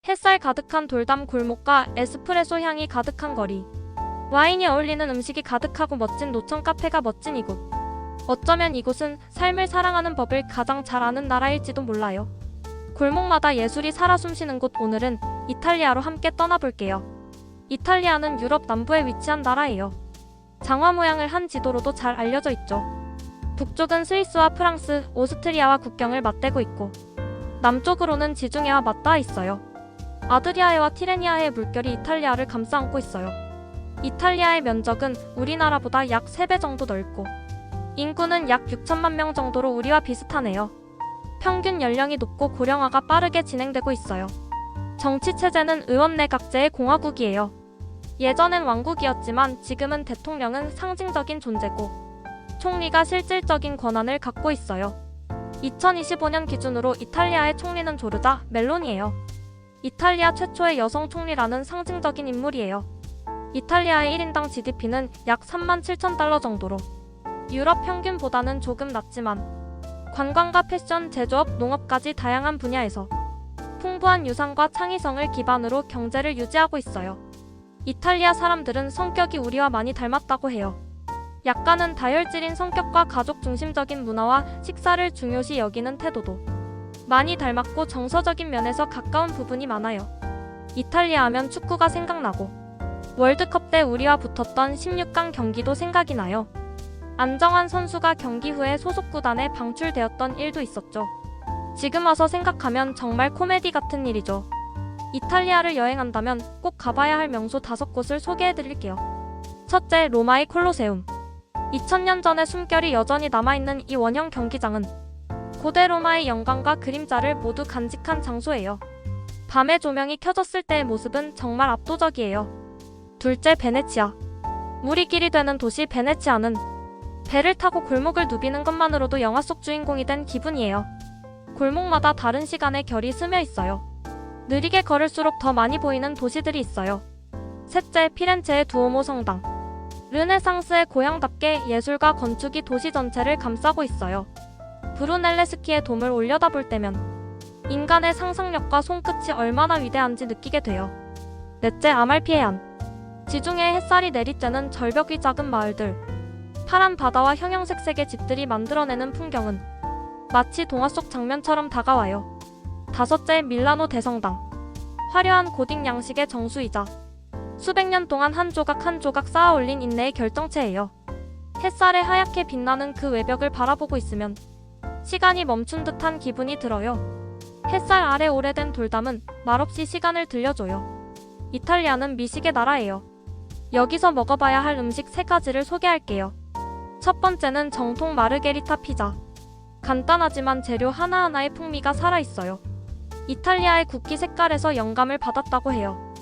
햇살 가득한 돌담 골목과 에스프레소 향이 가득한 거리. 와인이 어울리는 음식이 가득하고 멋진 노천 카페가 멋진 이곳. 어쩌면 이곳은 삶을 사랑하는 법을 가장 잘 아는 나라일지도 몰라요. 골목마다 예술이 살아 숨쉬는 곳. 오늘은 이탈리아로 함께 떠나볼게요. 이탈리아는 유럽 남부에 위치한 나라예요. 장화 모양을 한 지도로도 잘 알려져 있죠. 북쪽은 스위스와 프랑스, 오스트리아와 국경을 맞대고 있고 남쪽으로는 지중해와 맞닿아 있어요. 아드리아해와 티레니아해의 물결이 이탈리아를 감싸 안고 있어요. 이탈리아의 면적은 우리나라보다 약 3배 정도 넓고 인구는 약 6천만 명 정도로 우리와 비슷하네요. 평균 연령이 높고 고령화가 빠르게 진행되고 있어요. 정치 체제는 의원 내각제의 공화국이에요. 예전엔 왕국이었지만 지금은 대통령은 상징적인 존재고 총리가 실질적인 권한을 갖고 있어요. 2025년 기준으로 이탈리아의 총리는 조르자 멜로니예요. 이탈리아 최초의 여성 총리라는 상징적인 인물이에요. 이탈리아의 1인당 GDP는 약 37,000달러 정도로 유럽 평균보다는 조금 낮지만 관광과 패션, 제조업, 농업까지 다양한 분야에서 풍부한 유산과 창의성을 기반으로 경제를 유지하고 있어요. 이탈리아 사람들은 성격이 우리와 많이 닮았다고 해요. 약간은 다혈질인 성격과 가족 중심적인 문화와 식사를 중요시 여기는 태도도 많이 닮았고 정서적인 면에서 가까운 부분이 많아요. 이탈리아 하면 축구가 생각나고 월드컵 때 우리와 붙었던 16강 경기도 생각이 나요. 안정환 선수가 경기 후에 소속 구단에 방출되었던 일도 있었죠. 지금 와서 생각하면 정말 코미디 같은 일이죠. 이탈리아를 여행한다면 꼭 가봐야 할 명소 5곳을 소개해드릴게요. 첫째, 로마의 콜로세움. 2000년 전의 숨결이 여전히 남아있는 이 원형 경기장은 고대 로마의 영광과 그림자를 모두 간직한 장소예요. 밤에 조명이 켜졌을 때의 모습은 정말 압도적이에요. 둘째, 베네치아. 물이 길이 되는 도시 베네치아는 배를 타고 골목을 누비는 것만으로도 영화 속 주인공이 된 기분이에요. 골목마다 다른 시간의 결이 스며 있어요. 느리게 걸을수록 더 많이 보이는 도시들이 있어요. 셋째, 피렌체의 두오모 성당. 르네상스의 고향답게 예술과 건축이 도시 전체를 감싸고 있어요. 브루넬레스키의 돔을 올려다볼 때면 인간의 상상력과 손끝이 얼마나 위대한지 느끼게 돼요. 넷째, 아말피 해안. 지중해 햇살이 내리쬐는 절벽 위 작은 마을들, 파란 바다와 형형색색의 집들이 만들어내는 풍경은 마치 동화 속 장면처럼 다가와요. 다섯째, 밀라노 대성당. 화려한 고딕 양식의 정수이자 수백 년 동안 한 조각 한 조각 쌓아 올린 인내의 결정체예요. 햇살에 하얗게 빛나는 그 외벽을 바라보고 있으면 시간이 멈춘 듯한 기분이 들어요. 햇살 아래 오래된 돌담은 말없이 시간을 들려줘요. 이탈리아는 미식의 나라예요. 여기서 먹어봐야 할 음식 3가지를 소개할게요. 첫 번째는 정통 마르게리타 피자. 간단하지만 재료 하나하나의 풍미가 살아있어요. 이탈리아의 국기 색깔에서 영감을 받았다고 해요.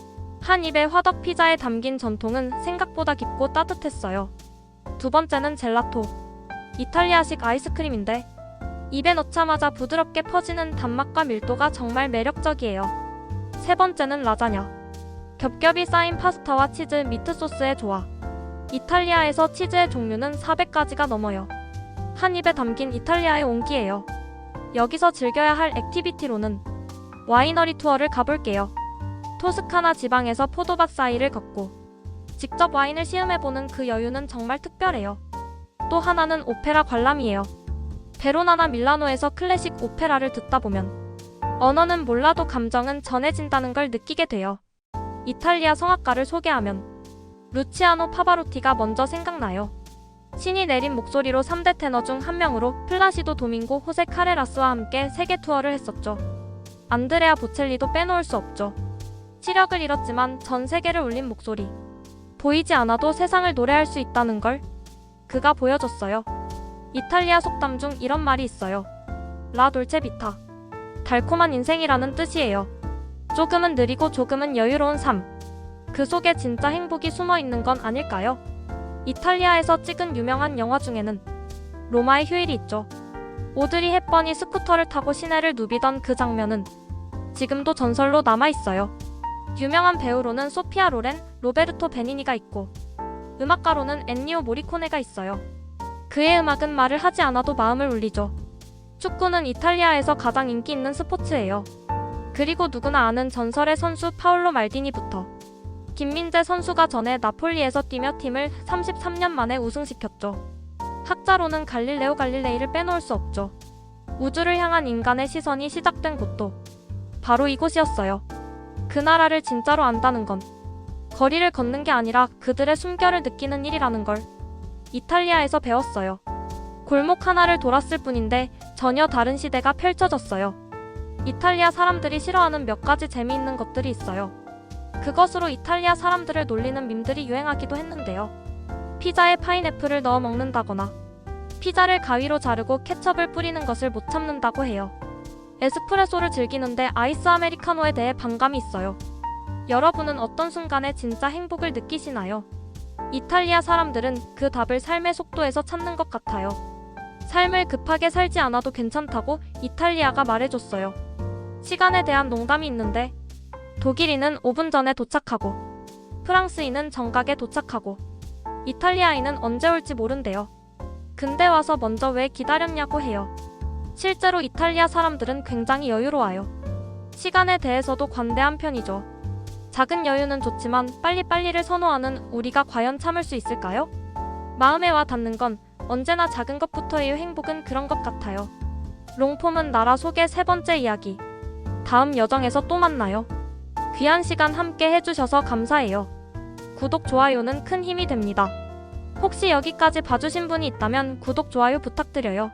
한 입에 화덕 피자에 담긴 전통은 생각보다 깊고 따뜻했어요. 두 번째는 젤라토. 이탈리아식 아이스크림인데 입에 넣자마자 부드럽게 퍼지는 단맛과 밀도가 정말 매력적이에요. 세 번째는 라자냐. 겹겹이 쌓인 파스타와 치즈, 미트 소스의 조화. 이탈리아에서 치즈의 종류는 400가지가 넘어요. 한 입에 담긴 이탈리아의 온기예요. 여기서 즐겨야 할 액티비티로는 와이너리 투어를 가볼게요. 토스카나 지방에서 포도밭 사이를 걷고 직접 와인을 시음해보는 그 여유는 정말 특별해요. 또 하나는 오페라 관람이에요. 베로나나 밀라노에서 클래식 오페라를 듣다 보면 언어는 몰라도 감정은 전해진다는 걸 느끼게 돼요. 이탈리아 성악가를 소개하면 루치아노 파바로티가 먼저 생각나요. 신이 내린 목소리로 3대 테너 중 한 명으로 플라시도 도밍고, 호세 카레라스와 함께 세계 투어를 했었죠. 안드레아 보첼리도 빼놓을 수 없죠. 시력을 잃었지만 전 세계를 울린 목소리. 보이지 않아도 세상을 노래할 수 있다는 걸 그가 보여줬어요. 이탈리아 속담 중 이런 말이 있어요. 라 돌체 비타. 달콤한 인생이라는 뜻이에요. 조금은 느리고 조금은 여유로운 삶. 그 속에 진짜 행복이 숨어 있는 건 아닐까요? 이탈리아에서 찍은 유명한 영화 중에는 로마의 휴일이 있죠. 오드리 헵번이 스쿠터를 타고 시내를 누비던 그 장면은 지금도 전설로 남아있어요. 유명한 배우로는 소피아 로렌, 로베르토 베니니가 있고 음악가로는 엔니오 모리코네가 있어요. 그의 음악은 말을 하지 않아도 마음을 울리죠. 축구는 이탈리아에서 가장 인기 있는 스포츠예요. 그리고 누구나 아는 전설의 선수 파올로 말디니부터 김민재 선수가 전에 나폴리에서 뛰며 팀을 33년 만에 우승시켰죠. 학자로는 갈릴레오 갈릴레이를 빼놓을 수 없죠. 우주를 향한 인간의 시선이 시작된 곳도 바로 이곳이었어요. 그 나라를 진짜로 안다는 건 거리를 걷는 게 아니라 그들의 숨결을 느끼는 일이라는 걸 이탈리아에서 배웠어요. 골목 하나를 돌았을 뿐인데 전혀 다른 시대가 펼쳐졌어요. 이탈리아 사람들이 싫어하는 몇 가지 재미있는 것들이 있어요. 그것으로 이탈리아 사람들을 놀리는 밈들이 유행하기도 했는데요. 피자에 파인애플을 넣어 먹는다거나 피자를 가위로 자르고 케첩을 뿌리는 것을 못 참는다고 해요. 에스프레소를 즐기는데 아이스 아메리카노에 대해 반감이 있어요. 여러분은 어떤 순간에 진짜 행복을 느끼시나요? 이탈리아 사람들은 그 답을 삶의 속도에서 찾는 것 같아요. 삶을 급하게 살지 않아도 괜찮다고 이탈리아가 말해줬어요. 시간에 대한 농담이 있는데 독일인은 5분 전에 도착하고 프랑스인은 정각에 도착하고 이탈리아인은 언제 올지 모른대요. 근데 와서 먼저 왜 기다렸냐고 해요. 실제로 이탈리아 사람들은 굉장히 여유로워요. 시간에 대해서도 관대한 편이죠. 작은 여유는 좋지만 빨리빨리를 선호하는 우리가 과연 참을 수 있을까요? 마음에 와 닿는 건 언제나 작은 것부터예요. 행복은 그런 것 같아요. 롱폼은 나라 속의 세 번째 이야기. 다음 여정에서 또 만나요. 귀한 시간 함께 해주셔서 감사해요. 구독, 좋아요는 큰 힘이 됩니다. 혹시 여기까지 봐주신 분이 있다면 구독, 좋아요 부탁드려요.